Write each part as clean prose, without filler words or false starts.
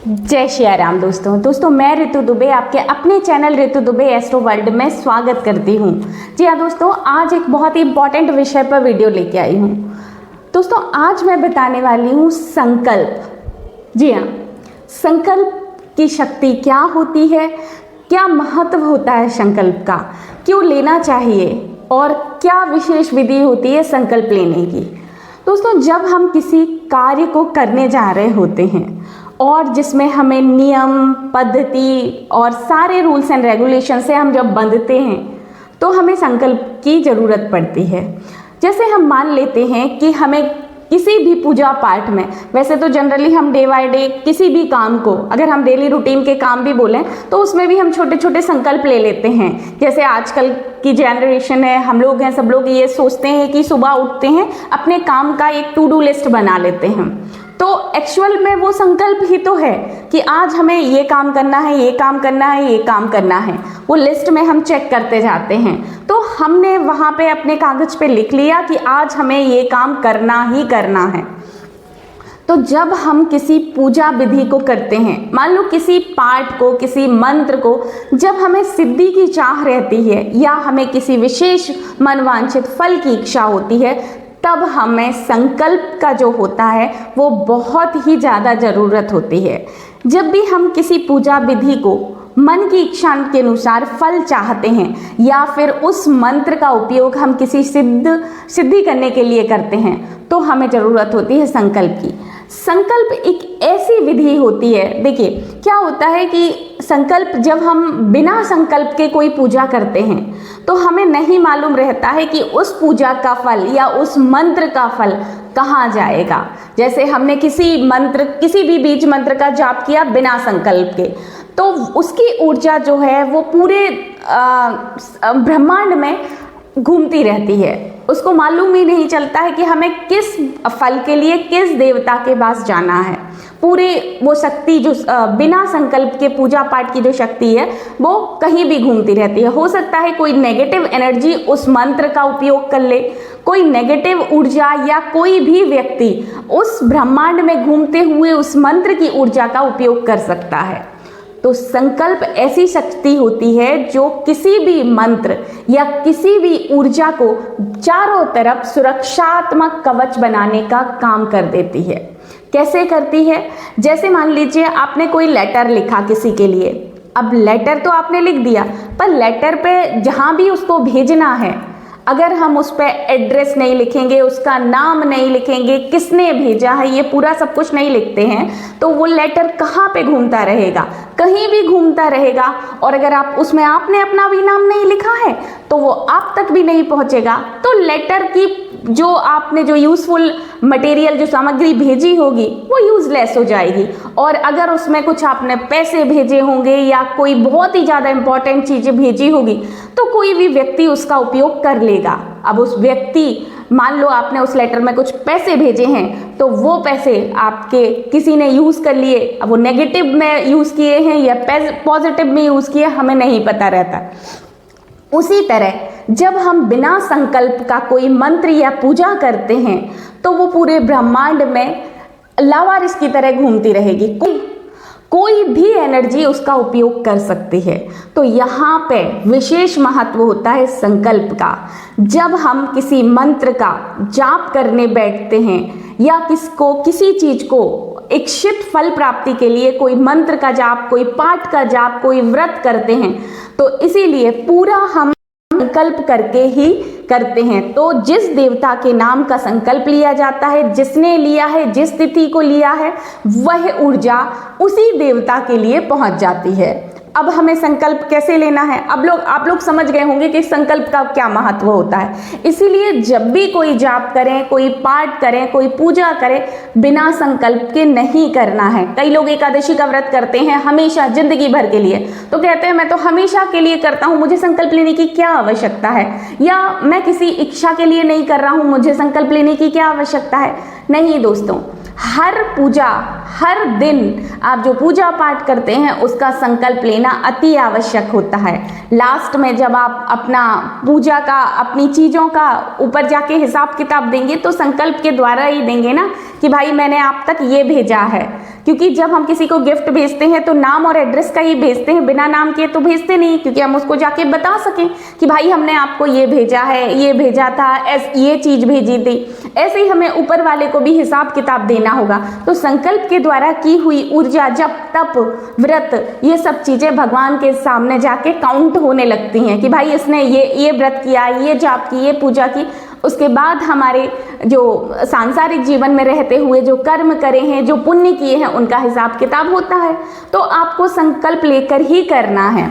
जय श्री राम दोस्तों मैं ऋतु दुबे आपके अपने चैनल ऋतु दुबे एस्ट्रो वर्ल्ड में स्वागत करती हूँ। जी हाँ दोस्तों, आज एक बहुत ही इम्पॉर्टेंट विषय पर वीडियो लेके आई हूँ। दोस्तों आज मैं बताने वाली हूँ संकल्प। जी हाँ, संकल्प की शक्ति क्या होती है, क्या महत्व होता है संकल्प का, क्यों लेना चाहिए और क्या विशेष विधि होती है संकल्प लेने की। दोस्तों जब हम किसी कार्य को करने जा रहे होते हैं और जिसमें हमें नियम पद्धति और सारे रूल्स एंड रेगुलेशन से हम जब बंधते हैं तो हमें संकल्प की ज़रूरत पड़ती है। जैसे हम मान लेते हैं कि हमें किसी भी पूजा पाठ में, वैसे तो जनरली हम डे बाय डे किसी भी काम को, अगर हम डेली रूटीन के काम भी बोलें तो उसमें भी हम छोटे छोटे संकल्प ले लेते हैं। जैसे आजकल की जनरेशन है, हम लोग हैं, सब लोग ये सोचते हैं कि सुबह उठते हैं अपने काम का एक टू डू लिस्ट बना लेते हैं। तो एक्चुअल में वो संकल्प ही तो है कि आज हमें ये काम करना है, ये काम करना है, ये काम करना है। वो लिस्ट में हम चेक करते जाते हैं। तो हमने वहाँ पे अपने कागज पे लिख लिया कि आज हमें ये काम करना ही करना है। तो जब हम किसी पूजा विधि को करते हैं, मान लो किसी पाठ को, किसी मंत्र को, जब हमें सिद्धि की चाह रहती है या हमें किसी विशेष मनवांछित फल की इच्छा होती है, तब हमें संकल्प का जो होता है वो बहुत ही ज़्यादा ज़रूरत होती है। जब भी हम किसी पूजा विधि को मन की इच्छा के अनुसार फल चाहते हैं या फिर उस मंत्र का उपयोग हम किसी सिद्धि करने के लिए करते हैं तो हमें ज़रूरत होती है संकल्प की। संकल्प एक ऐसी विधि होती है, देखिए क्या होता है कि संकल्प, जब हम बिना संकल्प के कोई पूजा करते हैं तो हमें नहीं मालूम रहता है कि उस पूजा का फल या उस मंत्र का फल कहाँ जाएगा। जैसे हमने किसी भी बीज मंत्र का जाप किया बिना संकल्प के, तो उसकी ऊर्जा जो है वो पूरे ब्रह्मांड में घूमती रहती है। उसको मालूम ही नहीं चलता है कि हमें किस फल के लिए किस देवता के पास जाना है। पूरे वो शक्ति जो बिना संकल्प के पूजा पाठ की जो शक्ति है वो कहीं भी घूमती रहती है। हो सकता है कोई नेगेटिव एनर्जी उस मंत्र का उपयोग कर ले, कोई नेगेटिव ऊर्जा या कोई भी व्यक्ति उस ब्रह्मांड में घूमते हुए उस मंत्र की ऊर्जा का उपयोग कर सकता है। तो संकल्प ऐसी शक्ति होती है जो किसी भी मंत्र या किसी भी ऊर्जा को चारों तरफ सुरक्षात्मक कवच बनाने का काम कर देती है। कैसे करती है? जैसे मान लीजिए आपने कोई लेटर लिखा किसी के लिए। अब लेटर तो आपने लिख दिया, पर लेटर पे जहां भी उसको भेजना है, अगर हम उस पर एड्रेस नहीं लिखेंगे, उसका नाम नहीं लिखेंगे, किसने भेजा है, ये पूरा सब कुछ नहीं लिखते हैं, तो वो लेटर कहाँ पे घूमता रहेगा? कहीं भी घूमता रहेगा। और अगर आप उसमें आपने अपना भी नाम नहीं लिखा है तो वो आप तक भी नहीं पहुँचेगा। तो लेटर की जो आपने जो यूज़फुल मटेरियल, जो सामग्री भेजी होगी वो यूज़लेस हो जाएगी। और अगर उसमें कुछ आपने पैसे भेजे होंगे या कोई बहुत ही ज़्यादा इंपॉर्टेंट चीज़ें भेजी होगी तो कोई भी व्यक्ति उसका उपयोग कर लेगा। अब उस व्यक्ति, मान लो आपने उस लेटर में कुछ पैसे भेजे हैं तो वो पैसे आपके किसी ने यूज़ कर लिए। अब वो नेगेटिव में यूज़ किए हैं या पॉजिटिव में यूज़ किए, हमें नहीं पता रहता। उसी तरह जब हम बिना संकल्प का कोई मंत्र या पूजा करते हैं तो वो पूरे ब्रह्मांड में लावारिस की तरह घूमती रहेगी। कोई भी एनर्जी उसका उपयोग कर सकती है। तो यहाँ पे विशेष महत्व होता है संकल्प का। जब हम किसी मंत्र का जाप करने बैठते हैं या किसी चीज को इच्छित फल प्राप्ति के लिए कोई मंत्र का जाप, कोई पाठ का जाप, कोई व्रत करते हैं, तो इसीलिए पूरा हम संकल्प करके ही करते हैं। तो जिस देवता के नाम का संकल्प लिया जाता है, जिसने लिया है, जिस तिथि को लिया है, वह ऊर्जा उसी देवता के लिए पहुंच जाती है। अब हमें संकल्प कैसे लेना है, आप लोग समझ गए होंगे कि संकल्प का क्या महत्व होता है। इसीलिए जब भी कोई जाप करें, कोई पाठ करें, कोई पूजा करें, बिना संकल्प के नहीं करना है। कई लोग एकादशी का व्रत करते हैं हमेशा जिंदगी भर के लिए, तो कहते हैं मैं तो हमेशा के लिए करता हूँ, मुझे संकल्प लेने की क्या आवश्यकता है, या मैं किसी इच्छा के लिए नहीं कर रहा हूँ, मुझे संकल्प लेने की क्या आवश्यकता है। नहीं दोस्तों, हर पूजा, हर दिन आप जो पूजा पाठ करते हैं उसका संकल्प लेना अति आवश्यक होता है। लास्ट में जब आप अपना पूजा का, अपनी चीज़ों का ऊपर जाके हिसाब किताब देंगे तो संकल्प के द्वारा ही देंगे ना, कि भाई मैंने आप तक ये भेजा है। क्योंकि जब हम किसी को गिफ्ट भेजते हैं तो नाम और एड्रेस का ही भेजते हैं, बिना नाम के तो भेजते नहीं, क्योंकि हम उसको जाके बता सकें कि भाई हमने आपको ये भेजा है, ये भेजा था, ये चीज़ भेजी थी। ऐसे ही हमें ऊपर वाले को भी हिसाब किताब देना होगा। तो संकल्प के द्वारा की हुई ऊर्जा, जप, तप, व्रत, ये सब चीज़ें भगवान के सामने जाके काउंट होने लगती हैं कि भाई इसने ये व्रत किया, ये जाप की, ये पूजा की। उसके बाद हमारे जो सांसारिक जीवन में रहते हुए जो कर्म करे हैं, जो पुण्य किए हैं, उनका हिसाब किताब होता है। तो आपको संकल्प लेकर ही करना है।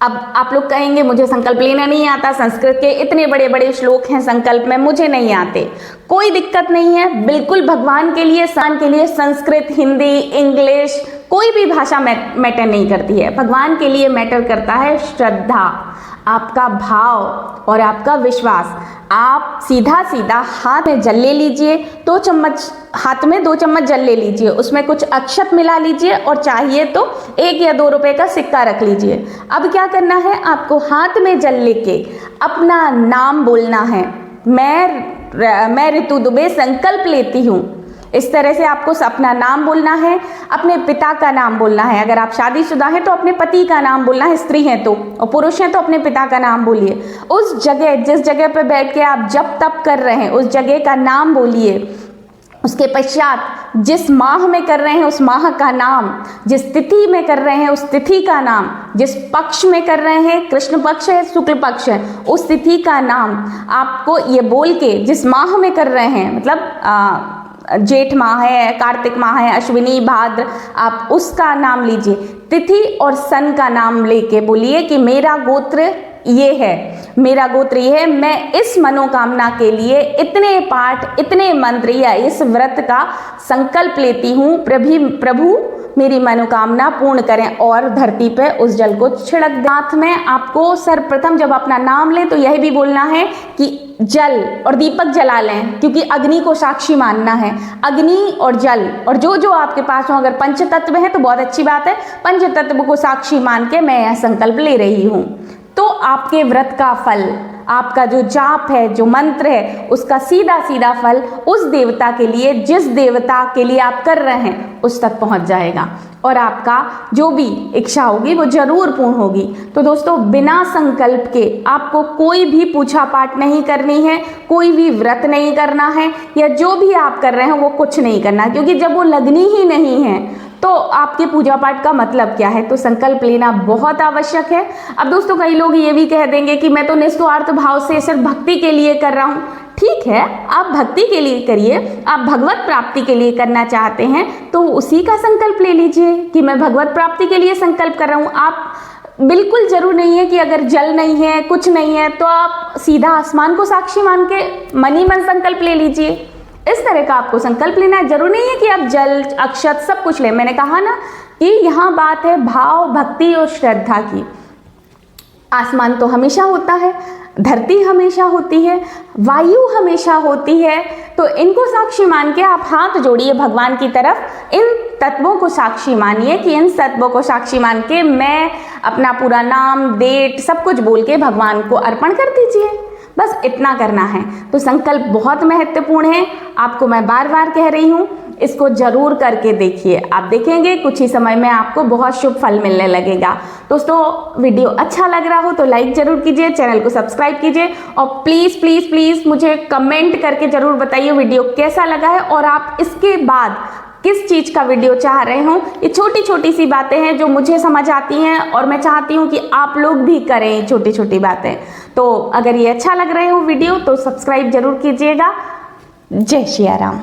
अब आप लोग कहेंगे मुझे संकल्प लेना नहीं आता, संस्कृत के इतने बड़े बड़े श्लोक हैं संकल्प में, मुझे नहीं आते। कोई दिक्कत नहीं है, बिल्कुल भगवान के लिए संस्कृत, हिंदी, इंग्लिश, कोई भी भाषा मैटर नहीं करती है। भगवान के लिए मैटर करता है श्रद्धा, आपका भाव और आपका विश्वास। आप सीधा सीधा हाथ में जल ले लीजिए, 2 चम्मच, हाथ में 2 चम्मच जल ले लीजिए, उसमें कुछ अक्षत मिला लीजिए और चाहिए तो 1 या 2 रुपए का सिक्का रख लीजिए। अब क्या करना है, आपको हाथ में जल लेके अपना नाम बोलना है। मैं ऋतु दुबे संकल्प लेती हूँ। इस तरह से आपको अपना नाम बोलना है, अपने पिता का नाम बोलना है। अगर आप शादीशुदा हैं तो अपने पति का नाम बोलना है, स्त्री हैं तो, और पुरुष हैं तो अपने पिता का नाम बोलिए। उस जगह, जिस जगह पर बैठ के आप जप तप कर रहे हैं, उस जगह का नाम बोलिए। उसके पश्चात जिस माह में कर रहे हैं उस माह का नाम, जिस तिथि में कर रहे हैं उस तिथि का नाम, जिस पक्ष में कर रहे हैं, कृष्ण पक्ष है, शुक्ल पक्ष है, उस तिथि का नाम आपको ये बोल के, जिस माह में कर रहे हैं, मतलब जेठ माह है, कार्तिक माह है, अश्विनी, भाद्र, आप उसका नाम लीजिए। तिथि और सन का नाम लेके बोलिए कि मेरा गोत्र ये है, मेरा गोत्र ये है, मैं इस मनोकामना के लिए इतने पाठ, इतने मंत्र या इस व्रत का संकल्प लेती हूँ। प्रभु मेरी मनोकामना पूर्ण करें, और धरती पे उस जल को छिड़क दें। हाथ में आपको सर्वप्रथम जब अपना नाम लें तो यह भी बोलना है कि जल और दीपक जला लें, क्योंकि अग्नि को साक्षी मानना है। अग्नि और जल और जो आपके पास हो, अगर पंच तत्व है तो बहुत अच्छी बात है, पंच तत्व को साक्षी मान के मैं यह संकल्प ले रही हूँ। तो आपके व्रत का फल, आपका जो जाप है, जो मंत्र है, उसका सीधा सीधा फल उस देवता के लिए, जिस देवता के लिए आप कर रहे हैं, उस तक पहुंच जाएगा और आपका जो भी इच्छा होगी वो जरूर पूर्ण होगी। तो दोस्तों, बिना संकल्प के आपको कोई भी पूजा पाठ नहीं करनी है, कोई भी व्रत नहीं करना है, या जो भी आप कर रहे हैं वो कुछ नहीं करना, क्योंकि जब वो लगनी ही नहीं है तो आपके पूजा पाठ का मतलब क्या है। तो संकल्प लेना बहुत आवश्यक है। अब दोस्तों, कई लोग ये भी कह देंगे कि मैं तो निस्वार्थ भाव से सिर्फ भक्ति के लिए कर रहा हूँ। ठीक है, आप भक्ति के लिए करिए, आप भगवत प्राप्ति के लिए करना चाहते हैं तो उसी का संकल्प ले लीजिए कि मैं भगवत प्राप्ति के लिए संकल्प कर रहा हूँ। आप बिल्कुल जरूर नहीं है कि अगर जल नहीं है, कुछ नहीं है, तो आप सीधा आसमान को साक्षी मान के मन ही मन संकल्प ले लीजिए। इस तरह का आपको संकल्प लेना है। जरूर नहीं है कि आप जल, अक्षत सब कुछ लें। मैंने कहा ना कि यहाँ बात है भाव, भक्ति और श्रद्धा की। आसमान तो हमेशा होता है, धरती हमेशा होती है, वायु हमेशा होती है, तो इनको साक्षी मान के आप हाथ जोड़िए भगवान की तरफ। इन तत्वों को साक्षी मानिए कि इन तत्वों को साक्षी मान के मैं अपना पूरा नाम, डेट सब कुछ बोल के भगवान को अर्पण कर दीजिए। बस इतना करना है। तो संकल्प बहुत महत्वपूर्ण है, आपको मैं बार बार कह रही हूँ, इसको जरूर करके देखिए। आप देखेंगे कुछ ही समय में आपको बहुत शुभ फल मिलने लगेगा। दोस्तों, वीडियो अच्छा लग रहा हो तो लाइक जरूर कीजिए, चैनल को सब्सक्राइब कीजिए, और प्लीज़ प्लीज़ प्लीज़ मुझे कमेंट करके जरूर बताइए वीडियो कैसा लगा है और आप इसके बाद किस चीज़ का वीडियो चाह रहे हो। ये छोटी छोटी सी बातें हैं जो मुझे समझ आती हैं और मैं चाहती हूँ कि आप लोग भी करें छोटी छोटी बातें। तो अगर ये अच्छा लग रहे हो वीडियो तो सब्सक्राइब जरूर कीजिएगा। जय श्री राम।